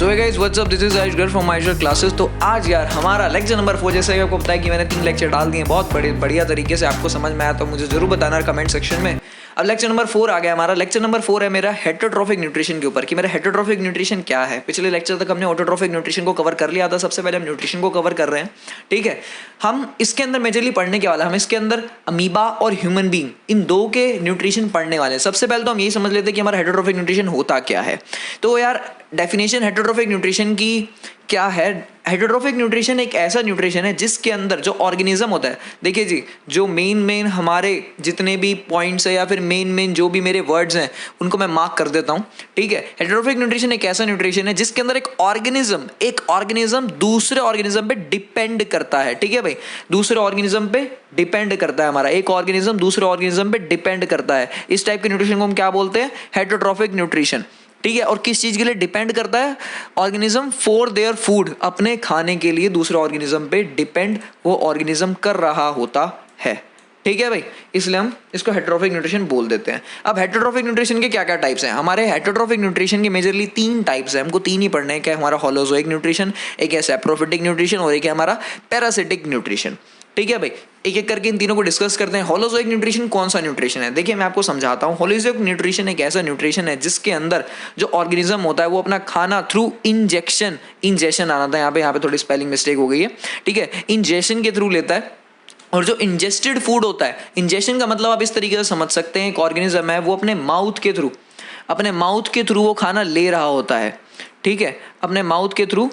So hey guys what's up, this is Ayush from Ayush classes. तो आज यार हमारा लेक्चर नंबर 4, जैसे आपको पता है कि मैंने 3 लेक्चर डाल दिए, बहुत बढ़िया तरीके से आपको समझ में आया तो मुझे जरूर बताना कमेंट सेक्शन में। अब लेक्चर नंबर 4 आ गया हमारा। लेक्चर नंबर 4 है मेरा हेटरोट्रॉफिक न्यूट्रिशन के ऊपर कि मेरा हेटरोट्रॉफिक न्यूट्रिशन क्या है। पिछले लेक्चर तक हमने ऑटोट्रॉफिक न्यूट्रिशन को कवर कर लिया था, सबसे पहले हम न्यूट्रिशन को कवर कर रहे हैं। ठीक है, हम इसके अंदर मेजरली पढ़ने के वाला, हम इसके अंदर अमीबा और ह्यूमन बीइंग इन दो के न्यूट्रिशन पढ़ने वाले हैं। सबसे पहले तो हम यही समझ लेते हैं कि हमारा हेटरोट्रॉफिक न्यूट्रिशन होता क्या है। तो यार डेफिनेशन हेटरोट्रॉफिक न्यूट्रिशन की क्या है। हेटरोट्रॉफिक न्यूट्रिशन एक ऐसा न्यूट्रिशन है जिसके अंदर जो ऑर्गेनिज्म होता है, देखिए जी, जो मेन हमारे जितने भी पॉइंट्स है या फिर मेन जो भी मेरे वर्ड्स हैं उनको मैं मार्क कर देता हूं। ठीक है, हेटरोट्रॉफिक न्यूट्रिशन एक ऐसा न्यूट्रिशन है जिसके अंदर एक ऑर्गेनिज्म दूसरे ऑर्गेनिज्म पे डिपेंड करता है। ठीक है भाई, दूसरे ऑर्गेनिज्म पे डिपेंड करता है। हमारा एक ऑर्गेनिज्म दूसरे ऑर्गेनिज्म पे डिपेंड करता है। इस टाइप के न्यूट्रिशन को हम क्या बोलते हैं? Heterotrophic nutrition. ठीक है, और किस चीज के लिए डिपेंड करता है? ऑर्गेनिज्म फॉर देयर फूड, अपने खाने के लिए दूसरे ऑर्गेनिज्म पे डिपेंड वो ऑर्गेनिज्म कर रहा होता है। ठीक है भाई, इसलिए हम इसको हेटरोट्रॉफिक न्यूट्रिशन बोल देते हैं। अब हेटरोट्रॉफिक न्यूट्रिशन के क्या क्या टाइप्स हैं? हमारे हेटरोट्रॉफिक न्यूट्रिशन के मेजरली 3 टाइप्स हैं, हमको 3 ही पढ़ने हैं। क्या हमारा होलोजोइक न्यूट्रिशन, एक है सैप्रोफिटिक न्यूट्रिशन और एक है हमारा पैरासिटिक न्यूट्रिशन। ठीक है भाई, एक एक करके इन तीनों को डिस्कस करते हैं। होलोजोइक न्यूट्रिशन कौन सा न्यूट्रिशन है? देखिए मैं आपको समझाता हूँ। होलोजोइक न्यूट्रिशन एक ऐसा न्यूट्रिशन है जिसके अंदर जो ऑर्गेनिज्म होता है वो अपना खाना थ्रू इंजेशन आना था, यहाँ पे थोड़ी स्पेलिंग मिस्टेक हो गई है। ठीक है, इंजेशन के थ्रू लेता है। और जो इंजेस्टेड फूड होता है, इंजेशन का मतलब आप इस तरीके से समझ सकते हैं, एक ऑर्गेनिज्म है वो अपने माउथ के थ्रू वो खाना ले रहा होता है। ठीक है, अपने माउथ के थ्रू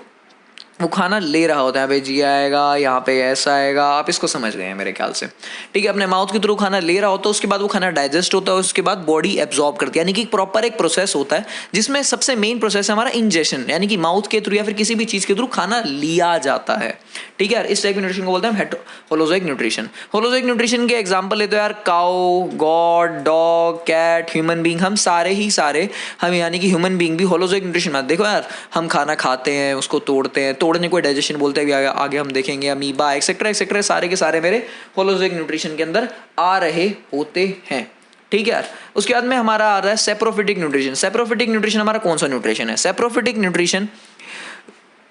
वो खाना ले रहा होता है। भाई जी आएगा, यहाँ पे ऐसा आएगा, आप इसको समझ गए हैं मेरे ख्याल से। ठीक है, अपने माउथ के थ्रू खाना ले रहा होता है, उसके बाद वो खाना डाइजेस्ट होता है, उसके बाद बॉडी एब्जॉर्ब करती है। यानी कि प्रॉपर एक प्रोसेस होता है जिसमें सबसे मेन प्रोसेस है हमारा इंजेशन, यानी कि माउथ के थ्रू या फिर किसी भी चीज के थ्रू खाना लिया जाता है। ठीक है, इस टाइप के न्यूट्रिशन को बोलते हैं होलोजोइक न्यूट्रिशन। होलोजोइक न्यूट्रिशन के एग्जांपल लेते हो यार, cow, god, dog, cat, human being, हम सारे हम यानी कि ह्यूमन बीइंग भी होलोजोइक न्यूट्रिशन में। देखो यार, हम खाना खाते हैं, उसको तोड़ने को डाइजेशन बोलते हैं, आगे हम देखेंगे। अमीबा एक्सेट्रा सारे के सारे मेरे होलोजोइक न्यूट्रिशन के अंदर आ रहे होते हैं। ठीक है यार, उसके बाद में हमारा आ रहा है सेप्रोफिटिक न्यूट्रिशन। सेप्रोफिटिक न्यूट्रिशन हमारा कौन सा न्यूट्रिशन है? सेप्रोफिटिक न्यूट्रिशन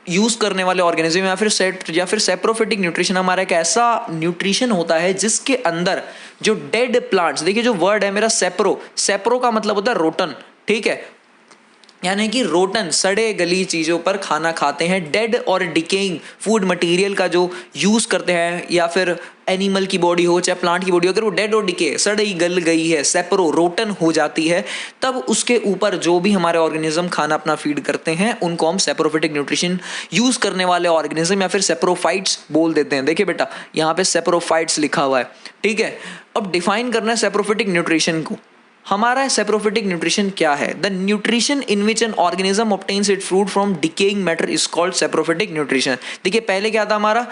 यूज करने वाले ऑर्गेनिज्म या फिर सेप्रोफिटिक न्यूट्रिशन हमारा एक ऐसा न्यूट्रिशन होता है जिसके अंदर जो डेड प्लांट्स, देखिए जो वर्ड है मेरा सेप्रो का मतलब होता है रोटन। ठीक है, यानी कि रोटन सड़े गली चीज़ों पर खाना खाते हैं। डेड और डिकेइंग फूड मटेरियल का जो यूज़ करते हैं, या फिर एनिमल की बॉडी हो चाहे प्लांट की बॉडी हो, अगर वो डेड और डिके सड़ी गल गई है, सेप्रो रोटन हो जाती है, तब उसके ऊपर जो भी हमारे ऑर्गेनिज्म खाना अपना फीड करते हैं उनको हम सेप्रोफिटिक न्यूट्रिशन यूज़ करने वाले ऑर्गेनिज्म या फिर सेप्रोफाइट्स बोल देते हैं। देखिए बेटा, यहाँ पे सेप्रोफाइट्स लिखा हुआ है। ठीक है, अब डिफाइन करना है सेप्रोफिटिक न्यूट्रिशन को। हमारा सेप्रोफिटिक न्यूट्रिशन क्या है? The nutrition in which an organism obtains its food from decaying matter is called saprophytic nutrition. देखिए पहले क्या था हमारा,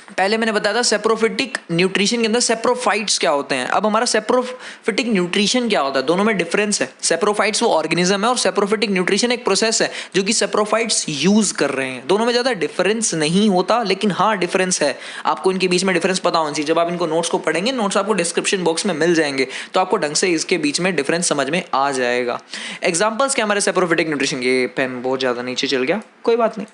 पहले मैंने बताया था सेप्रोफिटिक न्यूट्रिशन के अंदर सेप्रोफाइट्स क्या होते हैं। अब हमारा सेप्रोफिटिक न्यूट्रिशन क्या होता है? दोनों में डिफरेंस है। सेप्रोफाइट्स वो ऑर्गेनिज्म है और सेप्रोफिटिक न्यूट्रिशन एक प्रोसेस है जो कि सेप्रोफाइट्स यूज कर रहे हैं। दोनों में ज्यादा डिफरेंस नहीं होता, लेकिन हाँ डिफरेंस है। आपको इनके बीच में डिफरेंस पता होना चाहिए। जब आप इनको नोट्स को पढ़ेंगे, नोट्स आपको डिस्क्रिप्शन बॉक्स में मिल जाएंगे, तो आपको ढंग से इसके बीच में डिफरेंस समझ में आ जाएगा। एग्जाम्पल्स क्या हमारे सेप्रोफिटिक न्यूट्रिशन के? पेन बहुत ज्यादा नीचे चल गया, कोई बात नहीं।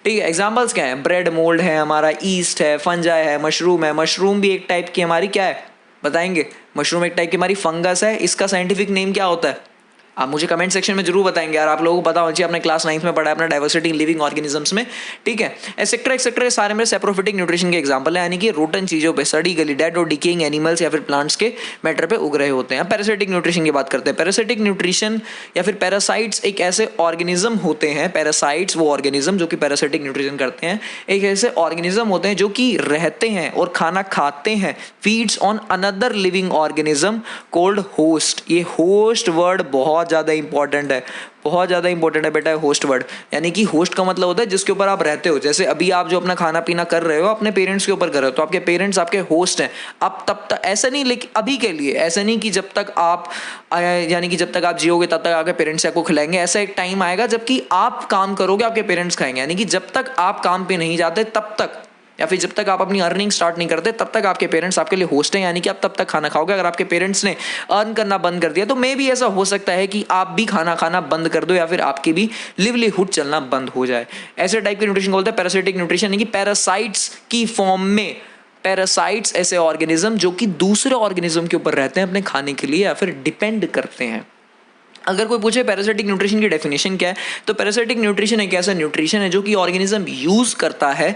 ठीक है, एग्जाम्पल्स क्या है? ब्रेड मोल्ड है हमारा, ईस्ट है, फंजाई है, मशरूम है। मशरूम भी एक टाइप की हमारी क्या है बताएंगे? मशरूम एक टाइप की हमारी फंगस है। इसका साइंटिफिक नेम क्या होता है? आप मुझे कमेंट सेक्शन में जरूर बताएंगे यार, आप लोगों को पता होना चाहिए, आपने क्लास 9th में पढ़ा है अपना डाइवर्सिटी इन लिविंग ऑर्गेनिजम्स में। ठीक है, एक्सेट्रा सारे में सेप्रोफिटिक न्यूट्रिशन के एग्जांपल है, यानी कि रोटन चीजों पे, सड़ी गली, डेड और डिकेइंग एनिमल्स या फिर प्लांट्स के मैटर पे उग रहे होते हैं। पैरासिटिक न्यूट्रिशन की बात करते हैं। पैरासिटिक न्यूट्रिशन या फिर पैरासाइट्स एक ऐसे ऑर्गेनिज्म होते हैं, पैरासाइट्स वो ऑर्गेनिज्म जो कि पैरासिटिक न्यूट्रिशन करते हैं, एक ऐसे ऑर्गेनिज्म होते हैं जो कि रहते हैं और खाना खाते हैं, feeds on another living organism called host. ये होस्ट वर्ड बहुत ज्यादा इंपॉर्टेंट है बेटा, होस्ट वर्ड। यानी कि होस्ट का मतलब होता है जिसके ऊपर आप रहते हो। जैसे अभी आप जो अपना खाना पीना कर रहे हो अपने पेरेंट्स के ऊपर कर रहे हो, तो आपके पेरेंट्स आपके होस्ट हैं। अब तब तक ऐसा नहीं, लेकिन अभी के लिए ऐसा नहीं कि जब तक आप यानी कि जब तक आप जियोगे तब तक आपके पेरेंट्स आपको खिलाएंगे। ऐसा एक टाइम आएगा जबकि आप काम करोगे, आपके पेरेंट्स खाएंगे। यानी कि जब तक आप काम पे नहीं जाते तब तक या फिर जब तक आप अपनी अर्निंग स्टार्ट नहीं करते तब तक आपके पेरेंट्स आपके लिए होस्ट हैं, यानी कि आप तब तक खाना खाओगे। अगर आपके पेरेंट्स ने अर्न करना बंद कर दिया तो मे भी ऐसा हो सकता है कि आप भी खाना खाना बंद कर दो या फिर आपकी भी लिवलीहुड चलना बंद हो जाए। ऐसे टाइप के न्यूट्रिशन को बोलते हैं पैरासिटिक न्यूट्रिशन, यानी कि पैरासाइट्स की फॉर्म में। पैरासाइट्स ऐसे ऑर्गेनिज्म जो कि दूसरे ऑर्गेनिज्म के ऊपर रहते हैं अपने खाने के लिए या फिर डिपेंड करते हैं। अगर कोई पूछे पैरासिटिक न्यूट्रिशन की डेफिनेशन क्या है, तो पैरासिटिक न्यूट्रिशन एक ऐसा न्यूट्रिशन है जो कि ऑर्गेनिज्म यूज करता है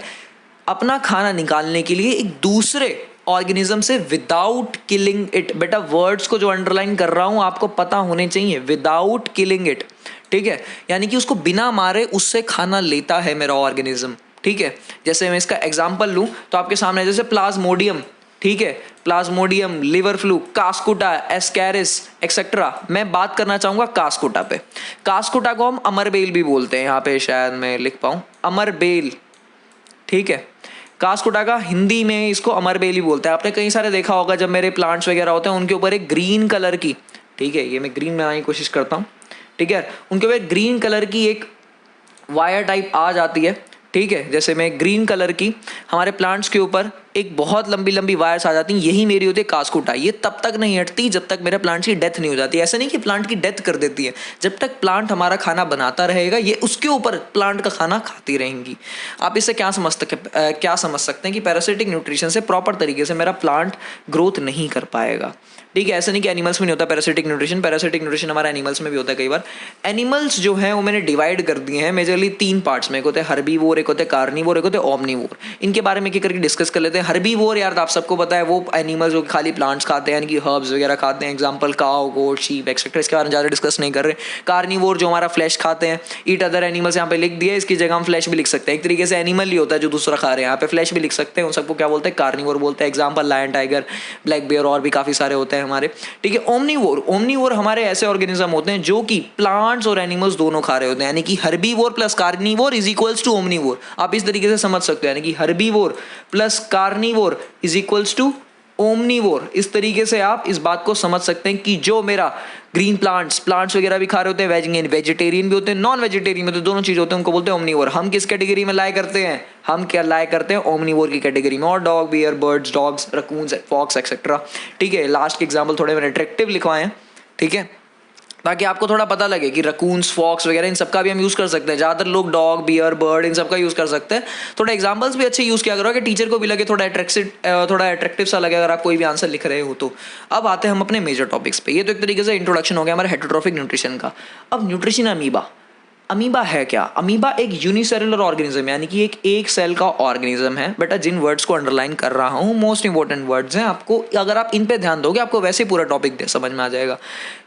अपना खाना निकालने के लिए एक दूसरे ऑर्गेनिज्म से विदाउट किलिंग इट। बेटा वर्ड्स को जो अंडरलाइन कर रहा हूं आपको पता होने चाहिए, विदाउट किलिंग इट, ठीक है, यानी कि उसको बिना मारे उससे खाना लेता है मेरा ऑर्गेनिज्म, ठीक है। जैसे मैं इसका एग्जांपल लूं तो आपके सामने जैसे प्लाज्मोडियम, ठीक है, plasmodium, liver fluke, cuscuta, ascaris etcetera. मैं बात करना चाहूंगा कास्कुटा पे। कास्कुटा को हम अमरबेल भी बोलते हैं, यहाँ पे शायद मैं लिख पाऊं अमरबेल, ठीक है। कास्कुटा का हिंदी में इसको अमरबेल ही बोलते हैं। आपने कई सारे देखा होगा जब मेरे प्लांट्स वगैरह होते हैं उनके ऊपर एक ग्रीन कलर की, ठीक है, ये मैं ग्रीन बनाने की कोशिश करता हूँ, ठीक है, उनके ऊपर ग्रीन कलर की एक वायर टाइप आ जाती है, ठीक है। जैसे मैं ग्रीन कलर की हमारे प्लांट्स के ऊपर एक बहुत लंबी लंबी वायर्स आ जाती हैं, यही मेरी होती है कास्कुटा। ये तब तक नहीं हटती जब तक मेरे प्लांट्स की डेथ नहीं हो जाती। ऐसा नहीं कि प्लांट की डेथ कर देती है, जब तक प्लांट हमारा खाना बनाता रहेगा ये उसके ऊपर प्लांट का खाना खाती रहेंगी। आप इससे क्या समझ सकते हैं कि पैरासिटिक न्यूट्रिशन से प्रॉपर तरीके से मेरा प्लांट ग्रोथ नहीं कर पाएगा, ठीक है। ऐसा नहीं कि एनिमल्स में नहीं होता पैरासिटिक न्यूट्रिशन, पैरासिटिक न्यूट्रिशन हमारे एनिमल्स में भी होता है कई बार। एनिमल्स जो है वो मैंने डिवाइड कर दिए हैं मेजरली 3 पार्ट्स में, एक होते हैं हर्बीवोर, एक होते हैं कार्निवोर, एक होते हैं ओमनीवोर। इनके बारे में एक करके डिस्कस कर लेते हैं। हर्बीवोर यार आप सबको पता है वो एनिमल्स जो खाली प्लांट्स खाते हैं, यानी कि हर्ब्स वगैरह खाते हैं, एग्जाम्पल काउ, गोट, शीप एक्सेट्रा। इसके बारे में ज़्यादा डिस्कस नहीं कर रहे। कार्निवोर जो हमारा फ्लैश खाते हैं, ईट अदर एनिमल्स यहाँ पे लिख दिया, इसकी जगह हम फ्लैश भी लिख सकते हैं। एक तरीके से एनिमल ही होता है जो दूसरा खा रहे हैं, यहाँ पे फ्लैश भी लिख सकते हैं। उन सबको क्या बोलते हैं, कार्निवोर बोलते हैं। Example lion, tiger, black bear और भी काफ़ी सारे होते हैं हमारे, ठीक है। ओमनीवोर हमारे ऐसे ऑर्गेनिज्म होते हैं जो कि प्लांट्स और एनिमल्स दोनों खा रहे होते हैं, यानी कि herbivore plus carnivore is equals to omnivore. आप इस तरीके से समझ सकते हो, यानी कि herbivore plus carnivore is equals to omnivore. इस तरीके से आप इस बात को समझ सकते हैं कि जो मेरा ग्रीन प्लांट्स वगैरह भी खा रहे होते हैं, वेजिटेरियन भी होते हैं, नॉन वेजिटेरियन भी, तो दोनों चीज होते हैं, उनको बोलते हैं ओमनीवोर। हम किस कैटेगरी में लाए करते हैं, हम क्या लाए करते हैं, ओमनीवोर की कैटेगरी में। और dog, bear, birds, dogs, raccoons, fox etcetera, ठीक है। लास्ट के एग्जाम्पल थोड़े मैंने अट्रैक्टिव लिखवाए हैं, ठीक है, ताकि आपको थोड़ा पता लगे कि रकून्स, फॉक्स वगैरह इन सबका भी हम यूज़ कर सकते हैं। ज़्यादातर लोग डॉग, बियर, बर्ड इन सबका यूज़ कर सकते हैं। थोड़ा एग्जांपल्स भी अच्छे यूज़ किया करो कि टीचर को भी लगे थोड़ा अट्रैक्टिव सा लगे अगर आप कोई भी आंसर लिख रहे हो तो। अब आते हैं हम अपने मेजर टॉपिक्स पे। ये तो एक तरीके से इंट्रोडक्शन हो गया हमारे हेटेरोट्रॉफिक न्यूट्रिशन का। अब न्यूट्रिशन अमीबा। अमीबा है क्या? अमीबा एक यूनिसेलुलर ऑर्गेनिज्म यानी कि एक सेल का ऑर्गेनिज्म है। बेटा जिन वर्ड्स को अंडरलाइन कर रहा हूँ मोस्ट इंपॉर्टेंट वर्ड्स हैं, आपको अगर आप इन पे ध्यान दोगे आपको वैसे पूरा टॉपिक समझ में आ जाएगा।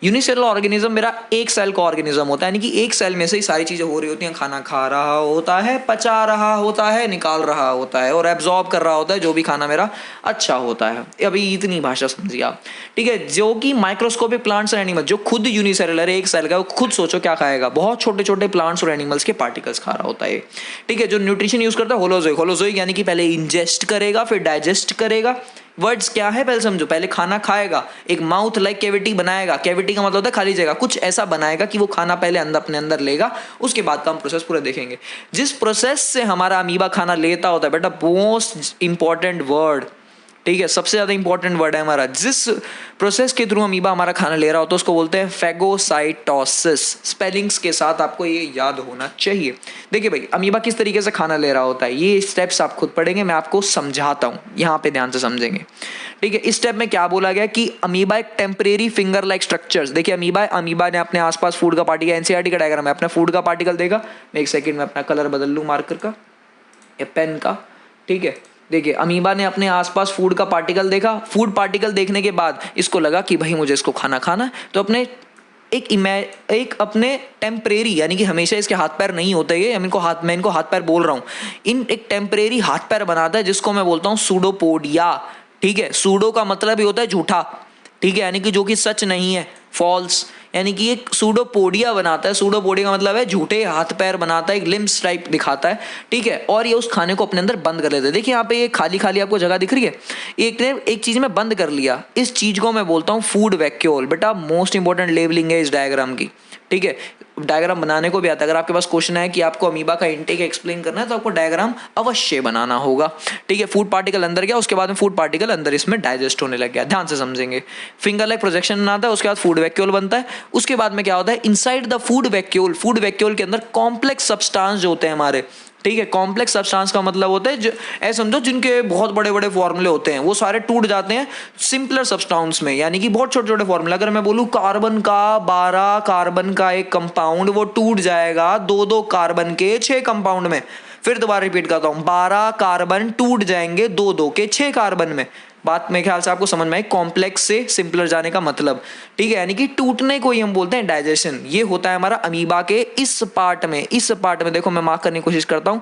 यूनिसेलुलर ऑर्गेनिज्म मेरा एक सेल का ऑर्गेनिज्म होता है, यानी कि एक सेल में से ही सारी चीजें हो रही होती हैं। खाना खा रहा होता है, पचा रहा होता है, निकाल रहा होता है और एब्जॉर्ब कर रहा होता है जो भी खाना मेरा अच्छा होता है। अभी इतनी भाषा समझिए आप, ठीक है। जो कि माइक्रोस्कोपिक प्लांट्स एंड एनिमल जो खुद यूनिसेलुलर है, एक सेल का, वो खुद सोचो क्या खाएगा, बहुत छोटे छोटे प्लांट्स और एनिमल्स के पार्टिकल्स खा रहा होता है, ठीक है। जो न्यूट्रिशन यूज करता है होलोजोइक यानी कि पहले इंजेस्ट करेगा फिर डाइजेस्ट करेगा। वर्ड्स क्या है पहले समझो, पहले खाना खाएगा, एक माउथ लाइक कैविटी बनाएगा, कैविटी का मतलब होता है खाली जगह, कुछ ऐसा बनाएगा कि वो खाना पहले अपने अंदर लेगा, उसके बाद का हम प्रोसेस पूरा देखेंगे। जिस प्रोसेस से हमारा अमीबा खाना लेता होता है बेटा, मोस्ट इंपॉर्टेंट वर्ड, ठीक है, सबसे ज्यादा इंपॉर्टेंट वर्ड है हमारा, जिस प्रोसेस के थ्रू अमीबा हमारा खाना ले रहा होता है उसको बोलते हैं फेगोसाइटोसिस। स्पेलिंग्स के साथ आपको ये याद होना चाहिए। देखिए भाई अमीबा किस तरीके से खाना ले रहा होता है, ये स्टेप्स आप खुद पढ़ेंगे, मैं आपको समझाता हूँ, यहाँ पे ध्यान से समझेंगे, ठीक है। इस स्टेप में क्या बोला गया कि अमीबा एक टेम्परेरी फिंगर लाइक स्ट्रक्चर्स, देखिए अमीबा ने अपने आसपास फूड का पार्टिकल, एनसीईआरटी का डायग्राम है, अपना फूड का पार्टिकल देगा। मैं एक सेकंड में अपना कलर बदल लूँ मार्कर का या पेन का, ठीक है। देखिए अमीबा ने अपने आसपास फूड का पार्टिकल देखा, फूड पार्टिकल देखने के बाद इसको लगा कि भाई मुझे इसको खाना है, तो अपने एक अपने टेम्परेरी, यानी कि हमेशा इसके हाथ पैर नहीं होते ये, मैं इनको हाथ पैर बोल रहा हूँ, इन एक टेम्परेरी हाथ पैर बनाता है जिसको मैं बोलता हूँ सूडोपोडिया, ठीक है। सूडो का मतलब ही होता है झूठा, ठीक है, यानी कि जो कि सच नहीं है, फॉल्स, यानी कि एक सूडोपोडिया बनाता है। सूडोपोडिया का मतलब है झूठे हाथ पैर बनाता है, एक लिम्स टाइप दिखाता है, ठीक है। और ये उस खाने को अपने अंदर बंद कर लेता है। देखिए यहाँ पे ये खाली खाली आपको जगह दिख रही है, एक चीज में बंद कर लिया, इस चीज को मैं बोलता हूँ फूड वैक्यूल। बेटा मोस्ट इंपॉर्टेंट लेबलिंग है इस डायग्राम की, ठीक है। डायग्राम बनाने को भी आता है। अगर आपके पास क्वेश्चन है कि आपको अमीबा का इंटेक एक्सप्लेन करना है तो आपको डायग्राम अवश्य बनाना होगा, ठीक है। फूड पार्टिकल अंदर गया, उसके बाद में फूड पार्टिकल अंदर इसमें डाइजेस्ट होने लग गया, ध्यान से समझेंगे। फिंगर लाइक प्रोजेक्शन बनाता है, उसके बाद फूड वैक्यूल बनता है, उसके बाद में क्या होता है, इनसाइड द फूड वैक्यूल के अंदर कॉम्प्लेक्स सब्सटेंस जो होते हैं हमारे, ठीक है। कॉम्प्लेक्स सब्सटेंस का मतलब होता है जो ऐसे समझो जिनके बहुत बड़े बड़े फॉर्मूले होते हैं वो सारे टूट जाते हैं सिंपलर सब्सटेंस में, यानी कि बहुत छोटे छोटे फॉर्मूले। अगर मैं बोलूं कार्बन का 12 कार्बन का एक कंपाउंड वो टूट जाएगा 2-2 कार्बन के 6 कंपाउंड में। फिर दोबारा रिपीट करता हूं, 12 कार्बन टूट जाएंगे 2-2 के 6 कार्बन में। बात मेरे ख्याल से आपको समझ में आई, कॉम्प्लेक्स से सिंपलर जाने का मतलब, ठीक है। यानी कि टूटने को ही हम बोलते हैं डाइजेशन। ये होता है हमारा अमीबा के इस पार्ट में देखो मैं मार्क करने की कोशिश करता हूं,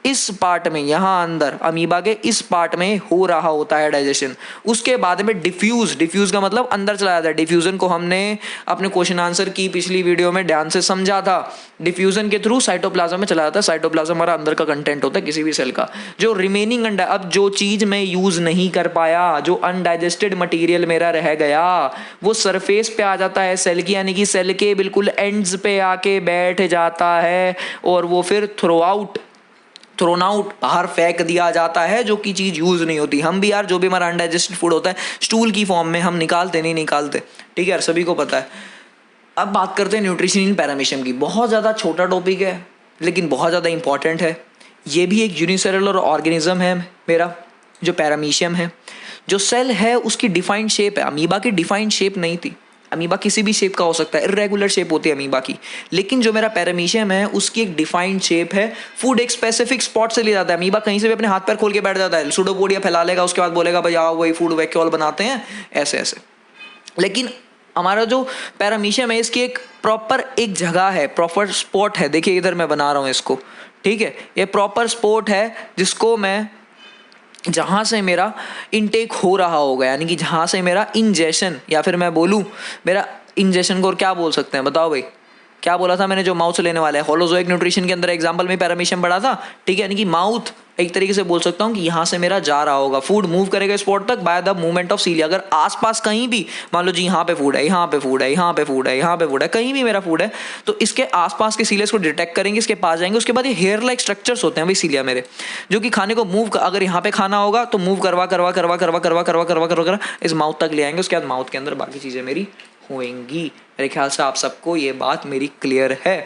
इस पार्ट में, यहां अंदर अमीबा के इस पार्ट में हो रहा होता है डाइजेशन। उसके बाद में डिफ्यूज का मतलब अंदर चला जाता है। डिफ्यूजन को हमने अपने क्वेश्चन आंसर की पिछली वीडियो में ध्यान से समझा था। डिफ्यूजन के थ्रू साइटोप्लाज्म में चला जाता है। साइटोप्लाज्म हमारा अंदर का कंटेंट होता है किसी भी सेल का। जो रिमेनिंग अब जो चीज मैं यूज नहीं कर पाया, जो अनडाइजेस्टेड मटेरियल मेरा रह गया, वो सरफेस पे आ जाता है सेल की, यानी कि सेल के बिल्कुल एंड्स पे आके बैठ जाता है और वो फिर थ्रोन आउट बाहर फेंक दिया जाता है, जो कि चीज यूज नहीं होती। हम भी यार जो भी हमारा अनडाइजेस्टेड फूड होता है स्टूल की फॉर्म में हम नहीं निकालते, ठीक है यार, सभी को पता है। अब बात करते हैं न्यूट्रिशन इन पैरामीशियम की। बहुत ज़्यादा छोटा टॉपिक है लेकिन बहुत ज़्यादा इंपॉर्टेंट है। ये भी एक यूनिसेलुलर ऑर्गेनिज्म है मेरा, जो पैरामीशियम है। जो सेल है उसकी डिफाइंड शेप है, अमीबा की डिफाइंड शेप नहीं थी। अमीबा किसी भी शेप का हो सकता है, इरेगुलर शेप होती है अमीबा की, लेकिन जो मेरा पैरामीशियम है उसकी एक डिफाइंड शेप है। फूड एक स्पेसिफिक स्पॉट से ले जाता है। अमीबा कहीं से भी अपने हाथ पैर खोल के बैठ जाता है, सुडोपोडिया फैला लेगा, उसके बाद बोलेगा भाई आओ वही फूड वैक्यूल बनाते हैं, ऐसे ऐसे। लेकिन हमारा जो पैरामीशियम है इसकी एक प्रॉपर एक जगह है, प्रॉपर स्पॉट है। देखिए इधर मैं बना रहा हूँ इसको, ठीक है। ये प्रॉपर स्पॉट है जिसको मैं, जहाँ से मेरा इनटेक हो रहा होगा, यानी कि जहाँ से मेरा इंजेशन, या फिर मैं बोलूँ मेरा इंजेशन को और क्या बोल सकते हैं बताओ भाई, क्या बोला था मैंने जो माउथ से लेने वाला है। होलोजोइक न्यूट्रिशन के अंदर एग्जांपल में पैरामीशियम पढ़ा था, ठीक है। यानी कि माउथ एक तरीके से बोल सकता हूँ कि यहाँ से मेरा जा रहा होगा, फूड मूव करेगा स्पॉट तक बाय द मूवमेंट ऑफ सीलिया। अगर आसपास कहीं भी मान लो जी यहाँ पे फूड है, यहाँ पे फूड है, यहाँ पे फूड है, यहाँ पे फूड है, कहीं भी मेरा फूड है, तो इसके आसपास के सीलियस को डिटेक्ट करेंगे, इसके पास जाएंगे। उसके बाद ये हेयर लाइक स्ट्रक्चर्स होते हैं भाई सीलिया मेरे, जो कि खाने को मूव, अगर यहाँ पे खाना होगा तो मूव करवा इस माउथ तक ले आएंगे। उसके बाद माउथ के अंदर बाकी चीज़ें मेरी होंगी। मेरे ख्याल से आप सबको ये बात मेरी क्लियर है,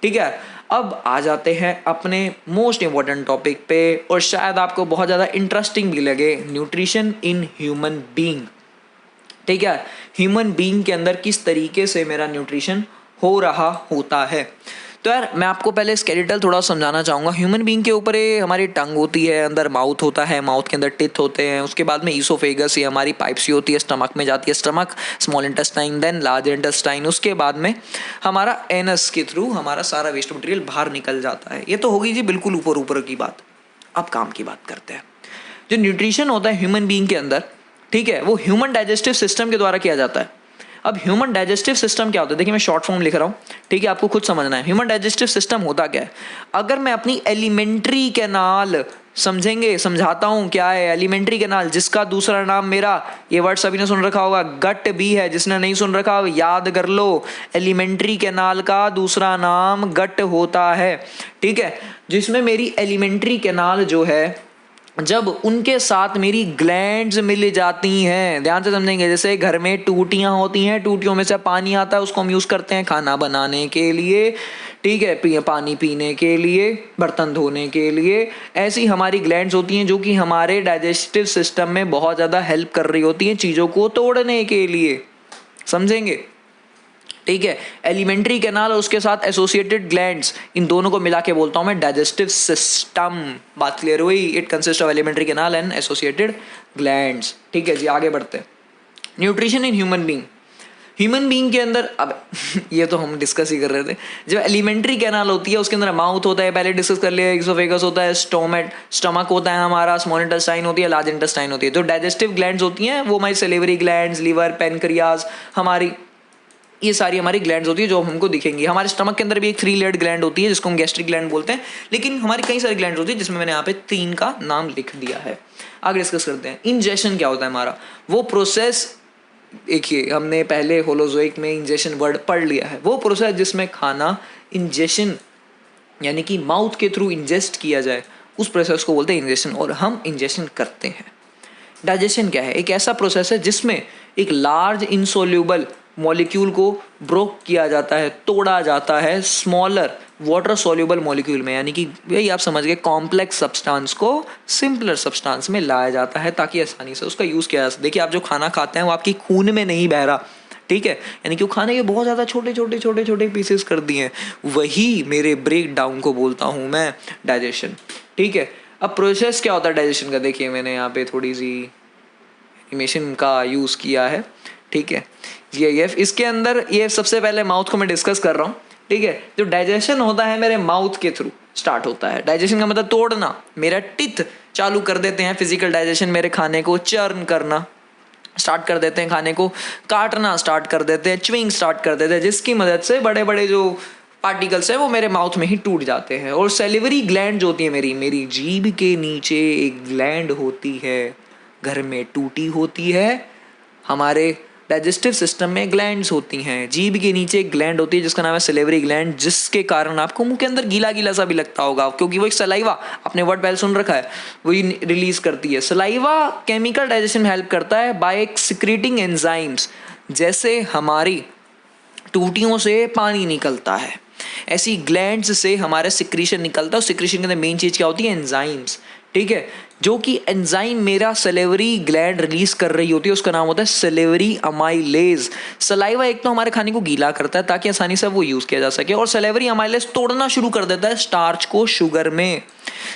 ठीक है। अब आ जाते हैं अपने मोस्ट इंपॉर्टेंट टॉपिक पे, और शायद आपको बहुत ज़्यादा इंटरेस्टिंग भी लगे, न्यूट्रिशन इन ह्यूमन बीइंग, ठीक है। ह्यूमन बीइंग के अंदर किस तरीके से मेरा न्यूट्रिशन हो रहा होता है। तो यार मैं आपको पहले स्केलेटल थोड़ा समझाना चाहूँगा। ह्यूमन बीइंग के ऊपर हमारी टंग होती है, अंदर माउथ होता है, माउथ के अंदर टिथ होते हैं, उसके बाद में ईसोफेगस, ये हमारी पाइप्स होती है, स्टमक में जाती है, stomach, small intestine, then large intestine, उसके बाद में हमारा एनस के थ्रू हमारा सारा वेस्ट मटेरियल बाहर निकल जाता है। ये तो होगी जी बिल्कुल ऊपर की बात। अब काम की बात करते हैं। जो न्यूट्रिशन होता है ह्यूमन बीइंग के अंदर, ठीक है, वो ह्यूमन डाइजेस्टिव सिस्टम के द्वारा किया जाता है। अब ह्यूमन डाइजेस्टिव सिस्टम क्या होता है, देखिए मैं शॉर्ट फॉर्म लिख रहा हूँ, ठीक है, आपको खुद समझना है। ह्यूमन डाइजेस्टिव सिस्टम होता क्या है। अगर मैं अपनी एलिमेंट्री कैनाल समझेंगे, समझाता हूँ क्या है एलिमेंट्री कैनाल, जिसका दूसरा नाम मेरा, ये वर्ड सभी ने सुन रखा होगा, गट भी है। जिसने नहीं सुन रखा याद कर लो, एलिमेंट्री कैनाल का दूसरा नाम गट होता है, ठीक है। जिसमें मेरी एलिमेंट्री कैनाल जो है, जब उनके साथ मेरी ग्लैंड्स मिल जाती हैं, ध्यान से समझेंगे, जैसे घर में टूटियां होती हैं, टूटियों में से पानी आता है, उसको हम यूज़ करते हैं खाना बनाने के लिए, ठीक है, पानी पीने के लिए, बर्तन धोने के लिए। ऐसी हमारी ग्लैंड्स होती हैं जो कि हमारे डाइजेस्टिव सिस्टम में बहुत ज़्यादा हेल्प कर रही होती हैं चीज़ों को तोड़ने के लिए, समझेंगे, ठीक है। एलिमेंट्री कैनाल और उसके साथ एसोसिएटेड ग्लैंड्स, इन दोनों को मिला के बोलता हूं मैं डाइजेस्टिव सिस्टम। बात क्लियर हुई। It consist of alimentary canal and associated glands, ठीक है जी। आगे बढ़ते हैं। Nutrition in human being. Human being के अंदर, अब ये तो हम डिस्कस ही कर रहे थे, जो एलिमेंट्री कैनाल होती है उसके अंदर माउथ होता है, पहले डिस्कस कर लिया, ईसोफेगस होता है, स्टमक होता है हमारा, स्मॉल इंटेस्टाइन होती है, लार्ज इंटेस्टाइन होती है। जो डाइजेस्टिव ग्लैंड्स होती हैं वो हमारी सेलेवरी ग्लैंड्स, लीवर, पेनक्रियाज, हमारी ये सारी हमारी ग्लैंड्स होती है जो हमको दिखेंगी। हमारे स्टमक के अंदर भी एक 3 लेयर्ड ग्लैंड होती है जिसको हम गैस्ट्रिक ग्लैंड बोलते हैं, लेकिन हमारी कई सारी ग्लैंड्स होती है जिसमें मैंने यहाँ पे 3 का नाम लिख दिया है। आगे डिस्कस करते हैं। इंजेशन क्या होता है हमारा, वो प्रोसेस देखिए हमने पहले होलोजोइक में इंजेशन वर्ड पढ़ लिया है, वो प्रोसेस जिसमें खाना इंजेशन यानी कि माउथ के थ्रू इंजेस्ट किया जाए, उस प्रोसेस को बोलते हैं इंजेशन, और हम इंजेशन करते हैं। डाइजेशन क्या है? एक ऐसा प्रोसेस है जिसमें एक लार्ज इनसोल्यूबल मॉलिक्यूल को ब्रोक किया जाता है, तोड़ा जाता है स्मॉलर वाटर सोल्यूबल मॉलिक्यूल में, यानी कि यही आप समझ गए, कॉम्प्लेक्स सब्सटेंस को सिंपलर सब्सटेंस में लाया जाता है ताकि आसानी से उसका यूज़ किया जा सके। देखिए आप जो खाना खाते हैं वो आपकी खून में नहीं बह रहा, ठीक है, यानी कि वो खाने के बहुत ज़्यादा छोटे छोटे छोटे छोटे पीसेस कर दिए हैं, वही मेरे ब्रेक डाउन को बोलता हूँ मैं डाइजेशन, ठीक है। अब प्रोसेस क्या होता है डाइजेशन का? देखिए मैंने यहाँ पे थोड़ी सी एनिमेशन का यूज़ किया है, ठीक है। GIF इसके अंदर ये सबसे पहले माउथ को मैं डिस्कस कर रहा हूँ, ठीक है। जो डाइजेशन होता है मेरे माउथ के थ्रू स्टार्ट होता है। डाइजेशन का मतलब तोड़ना, मेरा टिथ चालू कर देते हैं फिजिकल डाइजेशन, मेरे खाने को चर्न करना स्टार्ट कर देते हैं, खाने को काटना स्टार्ट कर देते हैं, च्विंग स्टार्ट कर देते हैं, जिसकी मदद से बड़े बड़े जो पार्टिकल्स हैं वो मेरे माउथ में ही टूट जाते हैं। और सेलिवरी ग्लैंड जो होती है मेरी जीभ के नीचे एक ग्लैंड होती है, घर में टूटी होती है, हमारे डाइजेस्टिव सिस्टम में ग्लैंड्स होती हैं। जीभ के नीचे एक ग्लैंड होती है जिसका नाम है सेलेवरी ग्लैंड, जिसके कारण आपको मुंह के अंदर गीला गीला सा भी लगता होगा, क्योंकि वो एक सलाइवा, आपने वर्ड पहले सुन रखा है, वही रिलीज करती है। सलाइवा केमिकल डाइजेशन में हेल्प करता है बाय सिक्रीटिंग एंजाइम्स। जैसे हमारी टूटियों से पानी निकलता है, ऐसी ग्लैंड्स से हमारा सिक्रीशन निकलता है। सिक्रीशन के अंदर मेन चीज़ क्या होती है? एंजाइम्स, ठीक है। जो कि एंजाइम मेरा सेलेवरी ग्लैंड रिलीज कर रही होती है, उसका नाम होता है सेलेवरी अमाइलेज। सलाइवा एक तो हमारे खाने को गीला करता है ताकि आसानी से वो यूज़ किया जा सके, और सेलेवरी अमाइलेज तोड़ना शुरू कर देता है स्टार्च को शुगर में।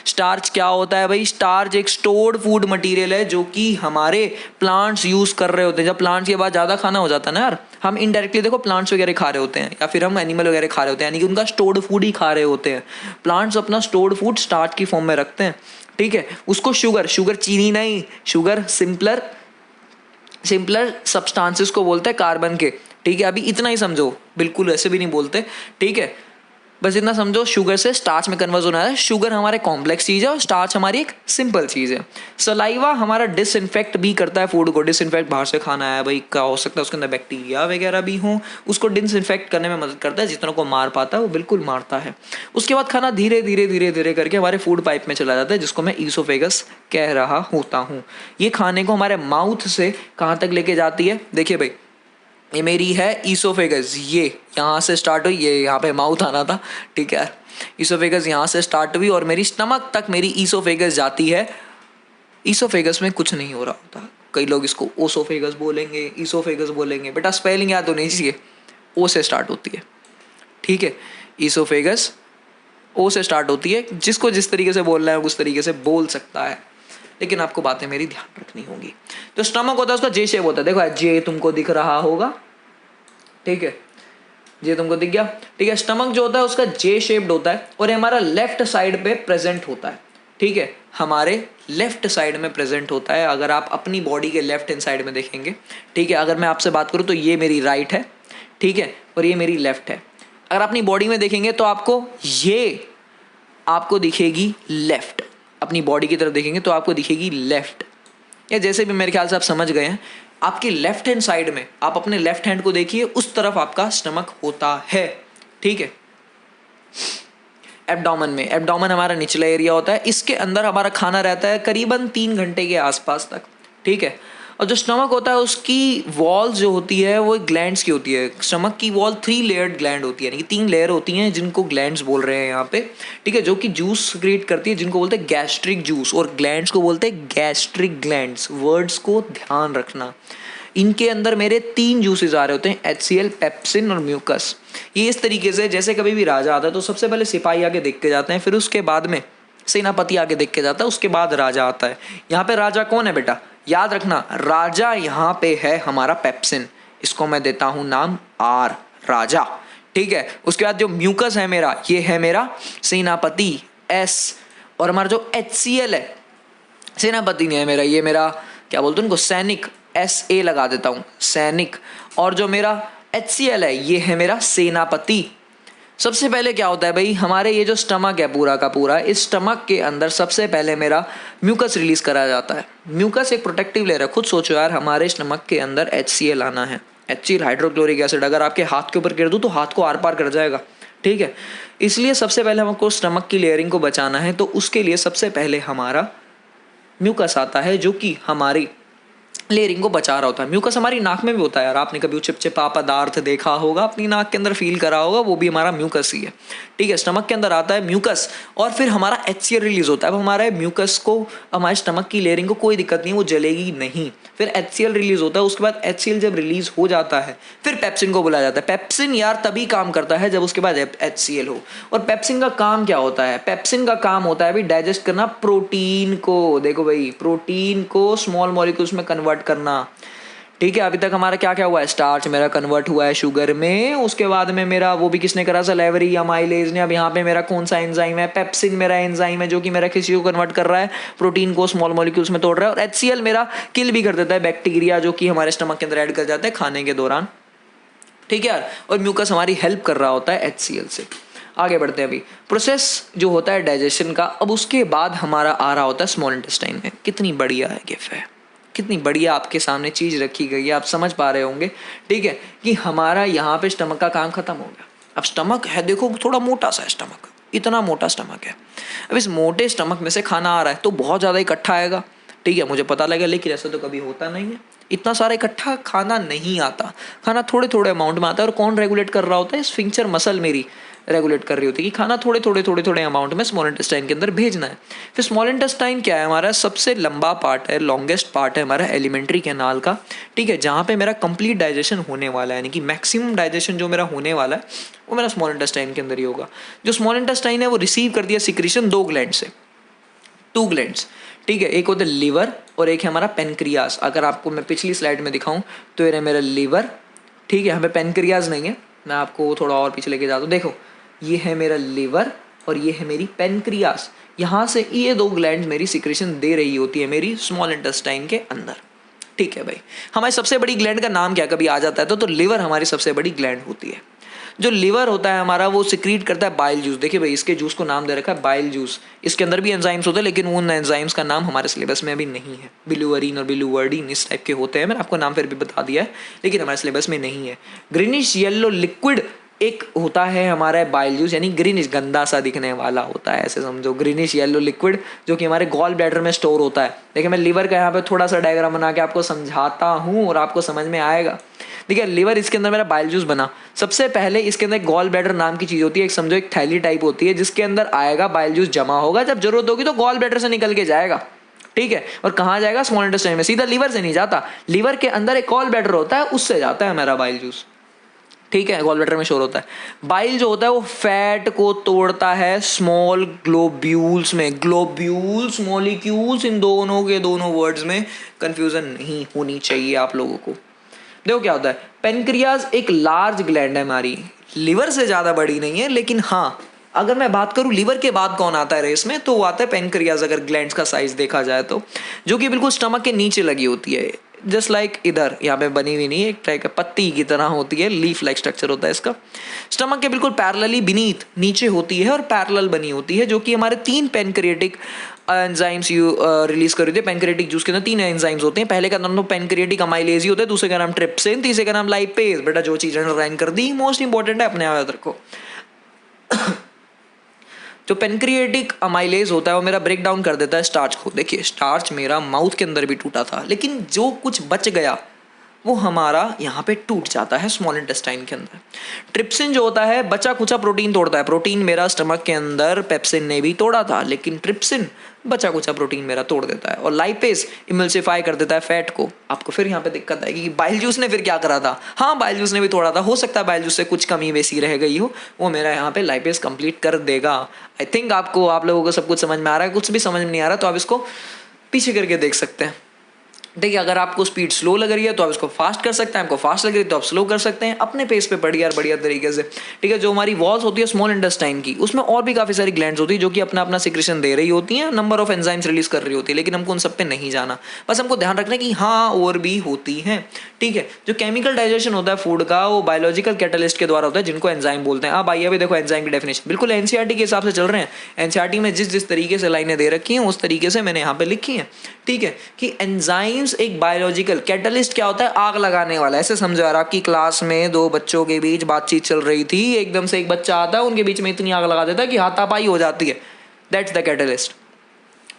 स्टार्च क्या होता है भाई? स्टार्च एक स्टोर्ड फूड मटेरियल है जो कि हमारे प्लांट्स यूज़ कर रहे होते हैं। जब प्लांट्स के बाद ज़्यादा खाना हो जाता है ना यार, हम इनडायरेक्टली देखो प्लांट्स वगैरह खा रहे होते हैं, या फिर हम एनिमल वगैरह खा रहे होते हैं, यानी कि उनका स्टोर्ड फूड ही खा रहे होते हैं। प्लांट्स अपना स्टोर्ड फूड स्टार्च की फॉर्म में रखते हैं, ठीक है। उसको शुगर चीनी नहीं, शुगर सिंपलर सब्सटेंसेस को बोलते हैं कार्बन के, ठीक है। अभी इतना ही समझो, बिल्कुल ऐसे भी नहीं बोलते, ठीक है। बस इतना समझो, शुगर से स्टार्च में कन्वर्ट होना है। शुगर हमारे कॉम्प्लेक्स चीज़ है और स्टार्च हमारी एक सिंपल चीज़ है। सलाइवा हमारा डिसइंफेक्ट भी करता है फूड को। डिसइंफेक्ट बाहर से खाना है भाई, क्या हो सकता है उसके अंदर बैक्टीरिया वगैरह भी हो, उसको डिसइंफेक्ट करने में मदद करता है। जितनों को मार पाता है वो बिल्कुल मारता है। उसके बाद खाना धीरे धीरे धीरे धीरे करके हमारे फूड पाइप में चला जाता है, जिसको मैं ईसोफेगस कह रहा होता हूँ। ये खाने को हमारे माउथ से कहाँ तक लेके जाती है? देखिए भाई, ये मेरी है ईसोफेगस, ये यहाँ से स्टार्ट हुई, ये यहाँ पे माउथ आना था, ठीक है। ईसोफेगस यहाँ से स्टार्ट हुई और मेरी स्टमक तक मेरी ईसोफेगस जाती है। ईसोफेगस में कुछ नहीं हो रहा होता। कई लोग इसको ओसोफेगस बोलेंगे, ईसोफेगस बोलेंगे, बेटा स्पेलिंग याद होनी चाहिए। ओ से स्टार्ट होती है, ठीक है। ईसोफेगस ओ से स्टार्ट होती है। जिसको जिस तरीके से बोलना है उस तरीके से बोल सकता है, लेकिन आपको बातें मेरी ध्यान रखनी होगी। तो स्टमक होता है, उसका जे शेप होता है। देखो जे तुमको दिख रहा होगा, ठीक है, जे तुमको दिख गया, ठीक है। स्टमक जो होता है उसका जे शेप्ड होता है और ये हमारा लेफ्ट साइड पे प्रेजेंट होता है, ठीक है, हमारे लेफ्ट साइड में प्रेजेंट होता है। अगर आप अपनी बॉडी के लेफ्ट हैंड साइड में देखेंगे, ठीक है, अगर मैं आपसे बात करूँ तो ये मेरी राइट है, ठीक है, और ये मेरी लेफ्ट है। अगर अपनी बॉडी में देखेंगे तो आपको दिखेगी लेफ्ट। अपनी बॉडी की तरफ देखेंगे तो आपको दिखेगी लेफ्ट, या जैसे भी मेरे ख्याल से आप समझ गए हैं। आपकी लेफ्ट हैंड साइड में आप अपने लेफ्ट हैंड को देखिए, उस तरफ आपका स्टमक होता है, ठीक है। एब्डोमेन हमारा निचला एरिया होता है। इसके अंदर हमारा खाना रहता है करीबन 3 घंटे के आसपास तक, ठीक है। और जो स्टमक होता है उसकी वॉल्स जो होती है वो ग्लैंड्स की होती है। स्टमक की वॉल 3 लेयर्ड ग्लैंड होती है, यानी कि 3 लेयर होती हैं जिनको ग्लैंड्स बोल रहे हैं यहाँ पे, ठीक है, जो कि जूस क्रिएट करती है, जिनको बोलते हैं गैस्ट्रिक जूस, और ग्लैंड्स को बोलते हैं गैस्ट्रिक ग्लैंड्स। वर्ड्स को ध्यान रखना। इनके अंदर मेरे 3 जूसेस आ रहे होते हैं, HCl, पेप्सिन और म्यूकस। ये इस तरीके से, जैसे कभी भी राजा आता है तो सबसे पहले सिपाही आके देख के जाते हैं, फिर उसके बाद में सेनापति आके देख के जाता है, उसके बाद राजा आता है। यहाँ पे राजा कौन है बेटा? याद रखना, राजा यहाँ पे है हमारा पेप्सिन, इसको मैं देता हूँ नाम R, राजा, ठीक है। उसके बाद जो म्यूकस है मेरा, ये है मेरा सेनापति S, और हमारा जो HCl है, सेनापति नहीं है मेरा, ये मेरा क्या बोलते हैं उनको, सैनिक, SA लगा देता हूँ, सैनिक। और जो मेरा HCl है ये है मेरा सेनापति। सबसे पहले क्या होता है भाई, हमारे ये जो स्टमक है पूरा का पूरा, इस स्टमक के अंदर सबसे पहले मेरा म्यूकस रिलीज करा जाता है। म्यूकस एक प्रोटेक्टिव लेयर है। खुद सोचो यार, हमारे स्टमक के अंदर HCl आना है, HCl हाइड्रोक्लोरिक एसिड, अगर आपके हाथ के ऊपर गिर दूँ तो हाथ को आर पार कर जाएगा, ठीक है। इसलिए सबसे पहले हमको स्टमक की लेयरिंग को बचाना है, तो उसके लिए सबसे पहले हमारा म्यूकस आता है जो कि हमारी लेयरिंग को बचा रहा होता है। म्यूकस हमारी नाक में भी होता है यार, आपने कभी चिपचिपा पदार्थ देखा होगा, अपनी नाक के अंदर फील करा होगा, वो भी हमारा म्यूकस ही है, ठीक है। स्टमक के अंदर आता है म्यूकस और फिर हमारा HCl रिलीज होता है। अब हमारे म्यूकस को, हमारे स्टमक की लेयरिंग को कोई दिक्कत नहीं, वो जलेगी नहीं। फिर HCl रिलीज होता है, उसके बाद HCl जब रिलीज हो जाता है फिर पेप्सिन को बुलाया जाता है। पेप्सिन यार तभी काम करता है जब उसके बाद HCl हो। और पेप्सिन का काम क्या होता है? पेप्सिन का काम होता है भाई डाइजेस्ट करना प्रोटीन को। देखो भाई, प्रोटीन को स्मॉल मॉलिक्यूल्स में कन्वर्ट करना, ठीक है। अभी तक हमारा क्या क्या हुआ है? स्टार्च मेरा कन्वर्ट हुआ है शुगर में, उसके बाद में मेरा वो भी किसने करा? सलेवरी अमाइलेज ने। अब यहाँ पे मेरा कौन सा एंजाइम है? पेप्सिन मेरा एंजाइम है जो कि मेरा किसी को कन्वर्ट कर रहा है, प्रोटीन को स्मॉल मॉलिक्यूल्स में तोड़ रहा है। और HCl मेरा किल भी कर देता है बैक्टीरिया जो कि हमारे स्टमक के अंदर ऐड कर जाता है खाने के दौरान, ठीक है यार। और म्यूकस हमारी हेल्प कर रहा होता है HCl से। आगे बढ़ते हैं अभी, प्रोसेस जो होता है डाइजेशन का। अब उसके बाद हमारा आ रहा होता है स्मॉल इंटेस्टाइन में। कितनी बढ़िया है गिफ्ट है, कितनी बढ़िया आपके सामने चीज़ रखी गई है, आप समझ पा रहे होंगे, ठीक है, कि हमारा यहाँ पे स्टमक का काम खत्म हो गया। अब स्टमक है, देखो थोड़ा मोटा सा है स्टमक, इतना मोटा स्टमक है। अब इस मोटे स्टमक में से खाना आ रहा है तो बहुत ज़्यादा इकट्ठा आएगा, ठीक है, मुझे पता लगा, लेकिन ऐसा तो कभी होता नहीं है। इतना सारा इकट्ठा खाना नहीं आता, खाना थोड़े थोड़े अमाउंट में आता है। और कौन रेगुलेट कर रहा होता है? स्फिंक्टर मसल मेरी रेगुलेट कर रही होती है कि खाना थोड़े थोड़े अमाउंट में स्मॉल इंटेस्टाइन के अंदर भेजना है। फिर स्मॉल इंटेस्टाइन क्या है? हमारा सबसे लंबा पार्ट है, लॉन्गेस्ट पार्ट है हमारा एलिमेंट्री कैनाल का, ठीक है, जहाँ पे मेरा कंप्लीट डाइजेशन होने वाला है, यानी कि मैक्सिमम डाइजेशन जो मेरा होने वाला है वो मेरा स्मॉल इंटेस्टाइन के अंदर ही होगा। जो स्मॉल इंटेस्टाइन है वो रिसीव कर दिया सिक्रीशन दो ग्लैंड से, 2 ग्लैंड्स, ठीक है। एक होता है लिवर और एक है हमारा पेनक्रियास। अगर आपको मैं पिछली स्लाइड में दिखाऊं तो ये मेरा लिवर, ठीक है, यहाँ पे पेनक्रियास नहीं है, मैं आपको थोड़ा और पीछे लेके जाता हूँ। देखो ये है मेरा लिवर और ये है मेरी पेनक्रियास। यहाँ से ये 2 ग्लैंड मेरी सिक्रेशन दे रही होती है मेरी स्मॉल इंटेस्टाइन के अंदर, ठीक है भाई। हमारी सबसे बड़ी ग्लैंड का नाम क्या कभी आ जाता है तो लिवर हमारी सबसे बड़ी ग्लैंड होती है। जो लिवर होता है हमारा वो सिक्रीट करता है बाइल जूस। देखिए भाई, इसके जूस को नाम दे रखा है बाइल जूस। इसके अंदर भी एंजाइम्स होते हैं लेकिन उन एंजाइम्स का नाम हमारे सिलेबस में अभी नहीं है। बिलुवरीन और बिलुवर्डीन इस टाइप के होते हैं, मैंने आपको नाम फिर भी बता दिया है, लेकिन हमारे सिलेबस में नहीं है। ग्रीनिश येलो लिक्विड एक होता है हमारा बाइल जूस, यानी ग्रीनिश गंदा सा दिखने वाला होता है, ऐसे समझो, ग्रीनिश येलो लिक्विड जो कि हमारे गॉल ब्लैडर में स्टोर होता है। देखिए मैं लिवर का यहाँ पे थोड़ा सा डायग्राम बना के आपको समझाता हूँ और आपको समझ में आएगा। देखिए लिवर, इसके अंदर मेरा बाइल जूस बना। सबसे पहले इसके अंदर गॉल ब्लैडर नाम की चीज़ होती है, एक समझो एक थैली टाइप होती है जिसके अंदर आएगा बाइल जूस जमा होगा, जब जरूरत होगी तो गॉल ब्लैडर से निकल के जाएगा, ठीक है। और कहाँ जाएगा? स्मॉल इंटेस्टाइन में, सीधा लिवर से नहीं जाता। लिवर के अंदर एक गॉल ब्लैडर होता है, उससे जाता है मेरा बाइल जूस, ठीक है, गॉल ब्लैडर में शोर होता है। बाइल जो होता है वो फैट को तोड़ता है स्मॉल ग्लोब्यूल्स में। ग्लोब्यूल्स, मॉलिक्यूल्स, इन दोनों के दोनों वर्ड्स में कंफ्यूजन नहीं होनी चाहिए आप लोगों को। देखो क्या होता है, पेनक्रियाज एक लार्ज ग्लैंड है हमारी, लिवर से ज़्यादा बड़ी नहीं है, लेकिन हाँ अगर मैं बात करूँ लिवर के बाद कौन आता है रेस में, तो वो आता है पेनक्रियाज, अगर ग्लैंड्स का साइज देखा जाए तो, जो कि बिल्कुल स्टमक के नीचे लगी होती है, जस्ट लाइक इधर यहाँ पे बनी हुई नहीं है, एक टाइप का पत्ती की तरह होती है, लीफ लाइक स्ट्रक्चर होता है इसका। स्टमक के बिल्कुल पैरेलली बीनीथ नीचे होती है और पैरेलल बनी होती है, जो कि हमारे 3 पेनक्रिएटिक एंजाइम्स रिलीज कर रही थी। पेनक्रिएटिक जूस के अंदर 3 एंजाइम्स होते हैं। पहले का नाम तो पेनक्रिएटिक अमाइलेज होता है, दूसरे का नाम ट्रिप्सिन, तीसरे का नाम लाइपेज। बेटा जो चीज़ अंडरलाइन कर दी मोस्ट इंपॉर्टेंट है, अपने आप याद रखो। जो पेनक्रिएटिक अमाइलेज होता है वो मेरा ब्रेक डाउन कर देता है स्टार्च को। देखिए स्टार्च मेरा माउथ के अंदर भी टूटा था, लेकिन जो कुछ बच गया वो हमारा यहाँ पे टूट जाता है स्मॉल इंटेस्टाइन के अंदर। ट्रिप्सिन जो होता है बचा कुचा प्रोटीन तोड़ता है। प्रोटीन मेरा स्टमक के अंदर पेप्सिन ने भी तोड़ा था, लेकिन ट्रिप्सिन बचा कुचा प्रोटीन मेरा तोड़ देता है। और लाइपेज इमल्सिफाई कर देता है फैट को। आपको फिर यहाँ पे दिक्कत आएगी कि बाइल जूस ने फिर क्या करा था। हाँ बाइल जूस ने भी तोड़ा था, हो सकता है बाइल जूस से कुछ कमी बेसी रह गई हो, वो मेरा यहाँ पे लाइपेज कंप्लीट कर देगा। आई थिंक आप लोगों को सब कुछ समझ में आ रहा है। कुछ भी समझ में नहीं आ रहा तो आप इसको पीछे करके देख सकते हैं। देखिए, अगर आपको स्पीड स्लो लग रही है तो आप इसको फास्ट कर सकते हैं, आपको फास्ट लग रही है तो आप स्लो कर सकते हैं, अपने पेस पे बढ़िया तरीके से। ठीक है, जो हमारी वॉल्स होती है स्मॉल इंटेस्टाइन की, उसमें और भी काफ़ी सारी ग्लैंड्स होती है जो कि अपना अपना सिक्रेशन दे रही होती हैं, नंबर ऑफ एंजाइम्स रिलीज कर रही होती है, लेकिन हमको उन सब पे नहीं जाना। बस हमको ध्यान रखना है कि हाँ और भी होती हैं। ठीक है, जो केमिकल डाइजेशन होता है फूड का, वो बायोलॉजिकल कैटलिस्ट के द्वारा होता है, जिनको एंजाइम बोलते हैं। अब आइए अभी देखो एंजाइम की डेफिनेशन, बिल्कुल एनसीईआरटी के हिसाब से चल रहे हैं। एनसीईआरटी में जिस तरीके से लाइनें दे रखी हैं उस तरीके से मैंने यहाँ पे लिखी हैं। ठीक है, कि एंजाइम्स एक बायोलॉजिकल कैटलिस्ट क्या होता है, आग लगाने वाला। ऐसे समझो यार, आपकी क्लास में दो बच्चों के बीच बातचीत चल रही थी, एकदम से एक बच्चा आता है, उनके बीच में इतनी आग लगा देता है कि हाथापाई हो जाती है। That's the catalyst.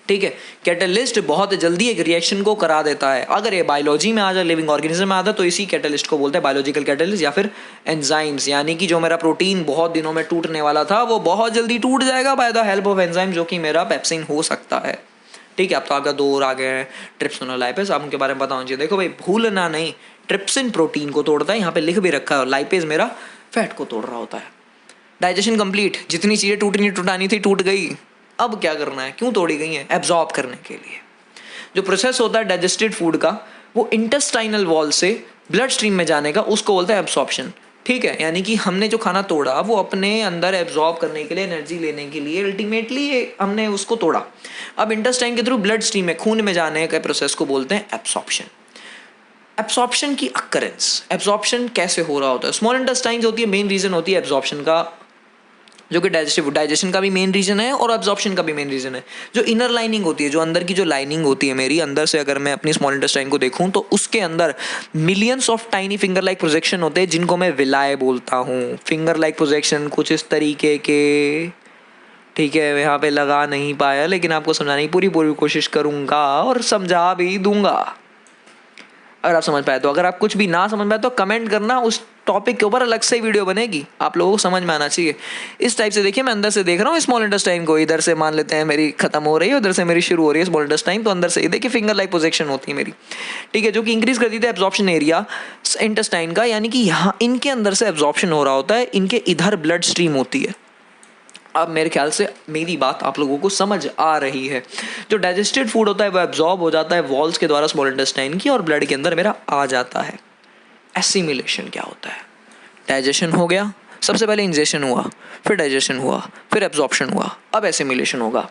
ठीक है, कैटलिस्ट बहुत जल्दी एक रिएक्शन को करा देता है। अगर ये बायोलॉजी में आ जाए, लिविंग ऑर्गेनिज्म में आता है, तो इसी कैटलिस्ट को बोलते हैं बायोलॉजिकल कैटलिस्ट या फिर एंजाइम्स। यानी कि जो मेरा प्रोटीन बहुत दिनों में टूटने वाला था वो बहुत जल्दी टूट जाएगा by the help of enzyme, जो कि मेरा पेप्सिन हो सकता है। ठीक है, अब तो आपका दो और आ गए हैं, ट्रिप्सिन और लाइपेज। आप उनके बारे में बताऊँ चाहिए। देखो भाई, भूलना नहीं, ट्रिप्सिन प्रोटीन को तोड़ता है, यहाँ पे लिख भी रखा है, और लाइपेज मेरा फैट को तोड़ रहा होता है। डाइजेशन कंप्लीट, जितनी चीज़ें टूटानी थी टूट गई। अब क्या करना है, क्यों तोड़ी गई हैं? एब्जॉर्ब करने के लिए। जो प्रोसेस होता है डाइजेस्टेड फूड का, वो इंटेस्टाइनल वॉल से ब्लड स्ट्रीम में जाने का, उसको बोलते हैं एब्सॉर्प्शन। ठीक है, यानी कि हमने जो खाना तोड़ा वो अपने अंदर एब्जॉर्ब करने के लिए, एनर्जी लेने के लिए अल्टीमेटली हमने उसको तोड़ा। अब इंटेस्टाइन के थ्रू ब्लड स्ट्रीम में, खून में जाने के प्रोसेस को बोलते हैं एब्सॉर्प्शन। एब्सॉर्प्शन की अकरेंस, एब्सॉर्प्शन कैसे हो रहा होता है? स्मॉल इंटेस्टाइन होती है, मेन रीजन होती है एब्सॉर्प्शन का, जो कि डाइजेशन का भी मेन रीजन है और एब्जॉर्प्शन का भी मेन रीजन है। जो इनर लाइनिंग होती है, जो अंदर की जो लाइनिंग होती है मेरी अंदर से, अगर मैं अपनी स्मॉल इंटेस्टाइन को देखूं तो उसके अंदर millions of tiny finger like projection होते हैं, जिनको मैं विलाय बोलता हूँ। फिंगर लाइक प्रोजेक्शन कुछ इस तरीके के। ठीक है, यहाँ पे लगा नहीं पाया, लेकिन आपको समझाने की पूरी कोशिश करूंगा और समझा भी दूंगा अगर आप समझ पाए तो। अगर आप कुछ भी ना समझ पाए तो कमेंट करना, उस टॉपिक के ऊपर अलग से वीडियो बनेगी, आप लोगों को समझ में आना चाहिए। इस टाइप से देखिए, मैं अंदर से देख रहा हूँ स्मॉल इंटेस्टाइन को, इधर से मान लेते हैं मेरी खत्म हो रही है, उधर से मेरी शुरू हो रही है स्मॉल इंटेस्टाइन, तो अंदर से देखिए फिंगर लाइक प्रोजेक्शन होती है मेरी। ठीक है, जो कि इंक्रीज कर देती है एब्जॉर्प्शन एरिया इंटेस्टाइन का, यानी कि यहाँ इनके अंदर से एब्जॉर्प्शन हो रहा होता है, इनके इधर ब्लड स्ट्रीम होती है। अब मेरे ख्याल से मेरी बात आप लोगों को समझ आ रही है। जो डाइजेस्टेड फूड होता है वो एब्जॉर्ब हो जाता है वॉल्स के द्वारा स्मॉल इंटेस्टाइन की, और ब्लड के अंदर मेरा आ जाता है। एसिमिलेशन क्या होता है? डाइजेशन हो गया, सबसे पहले इंजेशन हुआ, फिर डाइजेशन हुआ, फिर एब्जॉर्प्शन हुआ, अब एसिमिलेशन होगा।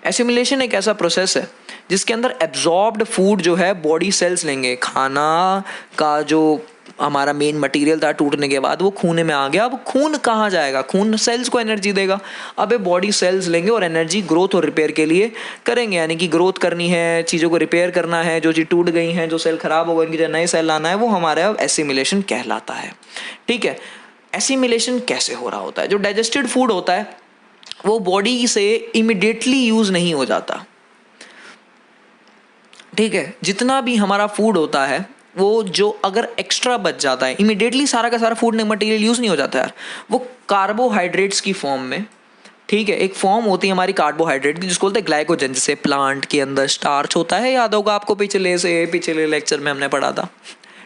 एसिमिलेशन एक ऐसा प्रोसेस है जिसके अंदर एब्जॉर्ब्ड फूड जो है बॉडी सेल्स लेंगे। खाना का जो हमारा मेन मटेरियल था टूटने के बाद वो खून में आ गया। अब खून कहाँ जाएगा? खून सेल्स को एनर्जी देगा। अब ये बॉडी सेल्स लेंगे और एनर्जी ग्रोथ और रिपेयर के लिए करेंगे, यानी कि ग्रोथ करनी है, चीज़ों को रिपेयर करना है, जो चीज़ टूट गई हैं, जो सेल खराब हो गए उनकी जो नए सेल लाना है, वो हमारा अब एसिमिलेशन कहलाता है। ठीक है, एसिमिलेशन कैसे हो रहा होता है? जो डाइजेस्टेड फूड होता है वो बॉडी से इमिडिएटली यूज नहीं हो जाता। ठीक है, जितना भी हमारा फूड होता है वो जो अगर एक्स्ट्रा बच जाता है, इमिडिएटली सारा का सारा फूड मटेरियल यूज नहीं हो जाता यार, वो कार्बोहाइड्रेट्स की फॉर्म में। ठीक है, एक फॉर्म होती है हमारी कार्बोहाइड्रेट की जिसको बोलते हैं ग्लाइकोजन, जिसे प्लांट के अंदर स्टार्च होता है, याद होगा आपको पिछले लेक्चर में हमने पढ़ा था।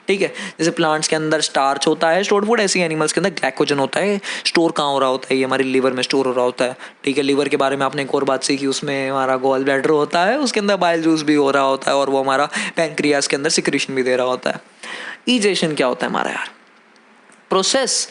ठीक है, जैसे प्लांट्स के अंदर स्टार्च होता है स्टोर्ड फूड, ऐसे एनिमल्स के अंदर ग्लाइकोजन होता है। स्टोर कहाँ हो रहा होता है? ये हमारे लीवर में स्टोर हो रहा होता है। ठीक है, लीवर के बारे में आपने एक और बात सीखी, उसमें हमारा गॉल ब्लैडर होता है, उसके अंदर बाइल जूस भी हो रहा होता है, और वो हमारा पैंक्रियास के अंदर सिक्रीशन भी दे रहा होता है। ईजेशन क्या होता है हमारा यार? Process,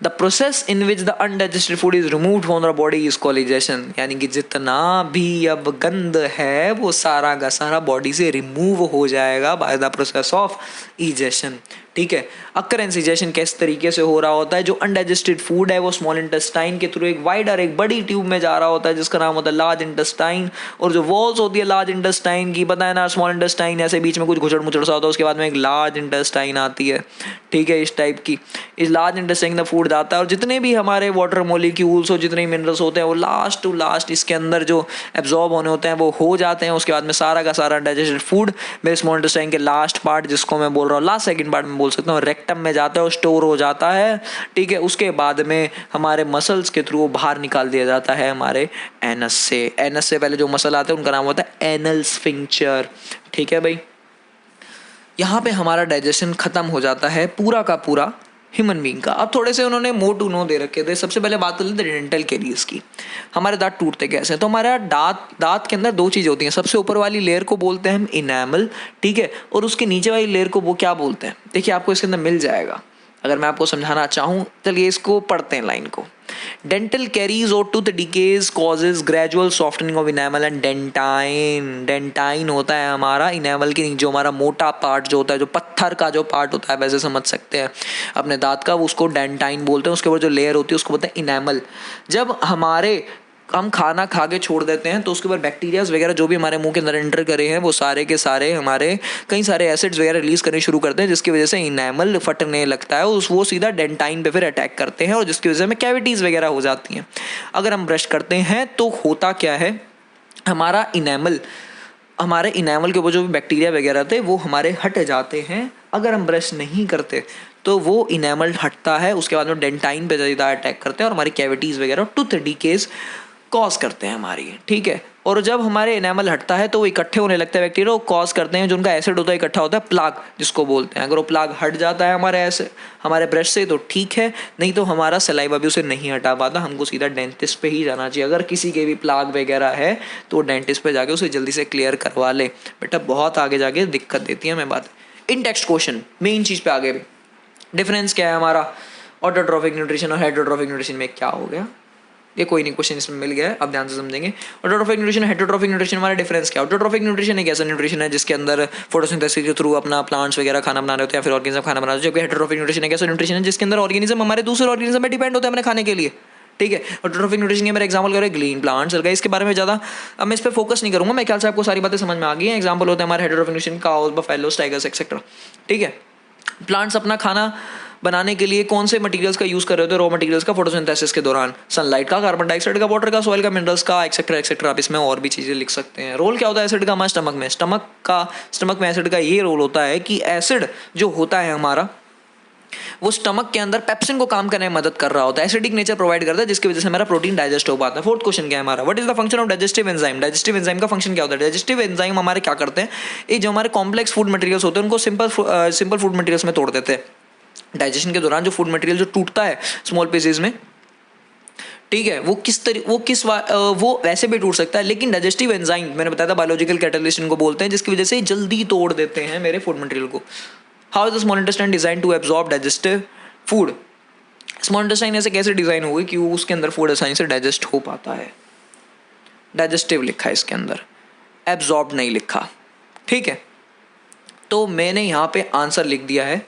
the process in which the undigested food is removed from the body is called ईजेशन। यानी कि जितना भी अब गंद है वो सारा का सारा बॉडी से रिमूव हो जाएगा बाय द प्रोसेस ऑफ ईजेशन। ठीक है, अकरेंस ईजेशन किस तरीके से हो रहा होता है? जो अनडाइजेस्टेड फूड है वो स्मॉल इंटेस्टाइन के थ्रू एक वाइडर, एक बड़ी ट्यूब में जा रहा होता है जिसका नाम होता है लार्ज इंटेस्टाइन। और जो वॉल्स होती है लार्ज इंटेस्टाइन की, पता है ना, स्मॉल इंटेस्टाइन ऐसे बीच में कुछ घुसड़ मुचड़ सा होता है, उसके बाद में एक लार्ज इंटेस्टाइन आती है। ठीक है, इस टाइप की, इस लार्ज इंटेस्टाइन का फूड जाता है, और जितने भी हमारे वाटर मोलिक्यूल्स और जितने मिनरल्स होते हैं वो लास्ट टू लास्ट इसके अंदर जो एब्जॉर्ब होने होते हैं वो हो जाते हैं। उसके बाद में सारा का सारा डाइजेस्टेड फूड मेरे स्मॉल इंटेस्टाइन के लास्ट पार्ट, जिसको मैं बोल रहा हूँ लास्ट सेकंड पार्ट में बोल सकता हूँ, रेक्टम में जाता है और स्टोर हो जाता है। ठीक है, उसके बाद में हमारे मसल्स के थ्रू बाहर निकाल दिया जाता है हमारे एनस से। एनस से पहले जो मसल आते हैं उनका नाम होता है एनल स्फिंक्चर। ठीक है भाई, यहाँ पे हमारा डाइजेशन खत्म हो जाता है पूरा का पूरा। ह्यूमन बीइंग का। अब थोड़े से उन्होंने मोर टू नो दे रखे थे। सबसे पहले बात कर लेते हैं डेंटल कैरीज की। हमारे दांत टूटते कैसे? तो हमारा दांत के अंदर दो चीज़ होती हैं। सबसे ऊपर वाली लेयर को बोलते हैं हम इनेमल, ठीक है, और उसके नीचे वाली लेयर को वो क्या बोलते हैं? देखिए आपको इसके अंदर मिल जाएगा, अगर मैं आपको समझाना चाहूँ। चलिए इसको पढ़ते हैं लाइन को। डेंटल कैरीज और tooth decays causes gradual softening of enamel and dentine. Dentine होता है हमारा इनेमल के नीचे जो हमारा मोटा पार्ट जो होता है, जो पत्थर का जो पार्ट होता है, वैसे समझ सकते हैं अपने दांत का, उसको डेंटाइन बोलते हैं। उसके ऊपर जो लेयर होती है उसको बोलते हैं इनेमल। जब हम खाना खा के छोड़ देते हैं तो उसके ऊपर बैक्टीरियाज वगैरह जो भी हमारे मुंह के अंदर एंटर करे हैं वो सारे के सारे हमारे कई सारे एसिड्स वगैरह रिलीज करने शुरू करते हैं, जिसकी वजह से इनेमल फटने लगता है। वो सीधा डेंटाइन पे फिर अटैक करते हैं और जिसकी वजह से हमें कैविटीज़ वगैरह हो जाती हैं। अगर हम ब्रश करते हैं तो होता क्या है, हमारे इनेमल के ऊपर जो भी बैक्टीरिया वगैरह थे वो हमारे हट जाते हैं। अगर हम ब्रश नहीं करते तो वो इनेमल हटता है, उसके बाद में डेंटाइन पे ज़्यादा अटैक करते हैं और हमारी कैविटीज़ वगैरह टूथ डिकेज कॉज करते हैं हमारी, ठीक है। और जब हमारे इनेमल हटता है तो वो इकट्ठे होने लगते हैं बैक्टीरिया, वो कॉज करते हैं जो उनका एसिड होता है इकट्ठा होता है, प्लाग जिसको बोलते हैं। अगर वो प्लाग हट जाता है हमारे ब्रश से तो ठीक है, नहीं तो हमारा सलाइवा भी उसे नहीं हटा पाता, हमको सीधा डेंटिस्ट पे ही जाना चाहिए। अगर किसी के भी प्लाग वगैरह है तो डेंटिस्ट पे जाके उसे जल्दी से क्लियर करवा ले, बेटा बहुत आगे जाके दिक्कत देती है हमें बात। इन टेक्स्ट क्वेश्चन मेन चीज़ पे आगे भी डिफरेंस क्या है हमारा ऑटोट्रॉफिक न्यूट्रिशन और हेटरोट्रॉफिक न्यूट्रिशन में क्या हो गया, ये कोई नहीं क्वेश्चन इसमें मिल गया है, अब ध्यान से समझेंगे। ऑटोट्रॉफिक न्यूट्रिशन हेटरोट्रॉफिक न्यूट्रिशन हमारा डिफरेंस क्या है? ऑटोट्रॉफिक न्यूट्रिशन एक ऐसा न्यूट्रिशन है जिसके अंदर फोटोसिंथेसिस के थ्रू अपना प्लांट्स वगैरह खाना बना रहे होते हैं, फिर ऑर्गेनिज्म खाना बना रहे होते हैं। जबकि हेटरोट्रॉफिक न्यूट्रिशन एक ऐसा न्यूट्रिशन है जिसके अंदर ऑर्गेनिज्म हमारे दूसरे ऑर्गेनिज्म पे डिपेंड होते हैं अपने खाने के लिए, ठीक है। ऑटोट्रॉफिक न्यूट्रिशन के मेरे एग्जांपल करें ग्रीन प्लांट्स, इसके बारे में ज़्यादा अब मैं इस पर फोकस नहीं करूँगा। मैं ख्याल से आपको सारी बातें समझ में आ गई हैं। एग्जाम्पल होते हैं हमारे heterotrophic nutrition cows, buffaloes, tigers etcetera, ठीक है। प्लांट्स अपना खाना बनाने के लिए कौन से मटेरियल्स का यूज़ कर रहे होते हैं? रॉ मटेरियल्स का फोटोसिंथेसिस के दौरान, सनलाइट का, कार्बन डाइऑक्साइड का, वाटर का, सॉइल का, मिनरल्स का, एक्सेट्रा एक्सेट्रा। आप इसमें और भी चीज़ें लिख सकते हैं। रोल क्या होता है एसिड का हमारे स्टमक में एसिड का ये रोल होता है कि एसिड जो होता है हमारा वो स्टमक के अंदर पेप्सिन को काम करने में मदद कर रहा होता है, एसिडिक नेचर प्रोवाइड करता है, जिसकी वजह से हमारा प्रोटीन डाइजेस्ट हो पाता है। फोर्थ क्वेश्चन क्या है हमारा, what is the function of digestive enzyme? Digestive enzyme का फंक्शन क्या होता है? डाइजेस्टिव एंजाइम हमारे क्या करते हैं, ये जो हमारे कॉम्प्लेक्स फूड मटेरियल्स होते हैं उनको सिंपल फूड मटेरियल्स में तोड़ देते हैं। डाइजेशन के दौरान जो फूड मटेरियल जो टूटता है स्मॉल पीसेज में, ठीक है, वो वैसे भी टूट सकता है, लेकिन डाइजेस्टिव एंजाइम मैंने बताया था बायोलॉजिकल कैटलिस्ट इनको बोलते हैं, जिसकी वजह से जल्दी तोड़ देते हैं मेरे फूड मटेरियल को। How is the small intestine design to absorb digestive food? Small intestine ऐसे कैसे डिजाइन होगी कि उसके अंदर फूड आसानी से डाइजेस्ट हो पाता है? डाइजेस्टिव लिखा है इसके अंदर, एब्जॉर्ब नहीं लिखा, ठीक है। तो मैंने यहाँ पे आंसर लिख दिया है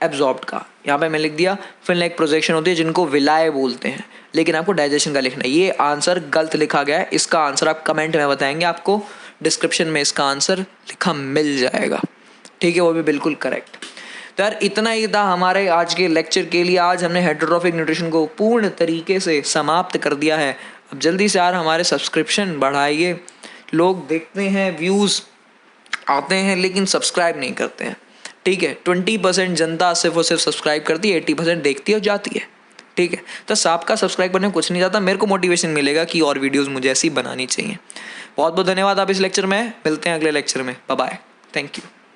एब्जॉर्ब्ड का, यहाँ पे मैं लिख दिया फिन लाइक प्रोजेक्शन होती है जिनको विलाय बोलते हैं, लेकिन आपको डाइजेशन का लिखना है। ये आंसर गलत लिखा गया है, इसका आंसर आप कमेंट में बताएंगे, आपको डिस्क्रिप्शन में इसका आंसर लिखा मिल जाएगा, ठीक है, वो भी बिल्कुल करेक्ट। तो यार इतना ही था हमारे आज के लेक्चर के लिए। आज हमने हेटरोट्रॉफिक न्यूट्रिशन को पूर्ण तरीके से समाप्त कर दिया है। अब जल्दी से यार हमारे सब्सक्रिप्शन बढ़ाइए। लोग देखते हैं, व्यूज़ आते हैं, लेकिन सब्सक्राइब नहीं करते हैं, ठीक है। 20% जनता सिर्फ और सिर्फ सब्सक्राइब करती है, 80% देखती है और जाती है, ठीक है। तो सबका सब्सक्राइब करने में कुछ नहीं जाता, मेरे को मोटिवेशन मिलेगा कि और वीडियोस मुझे ऐसी बनानी चाहिए। बहुत बहुत धन्यवाद। आप इस लेक्चर में मिलते हैं अगले लेक्चर में, बाय बाय, थैंक यू।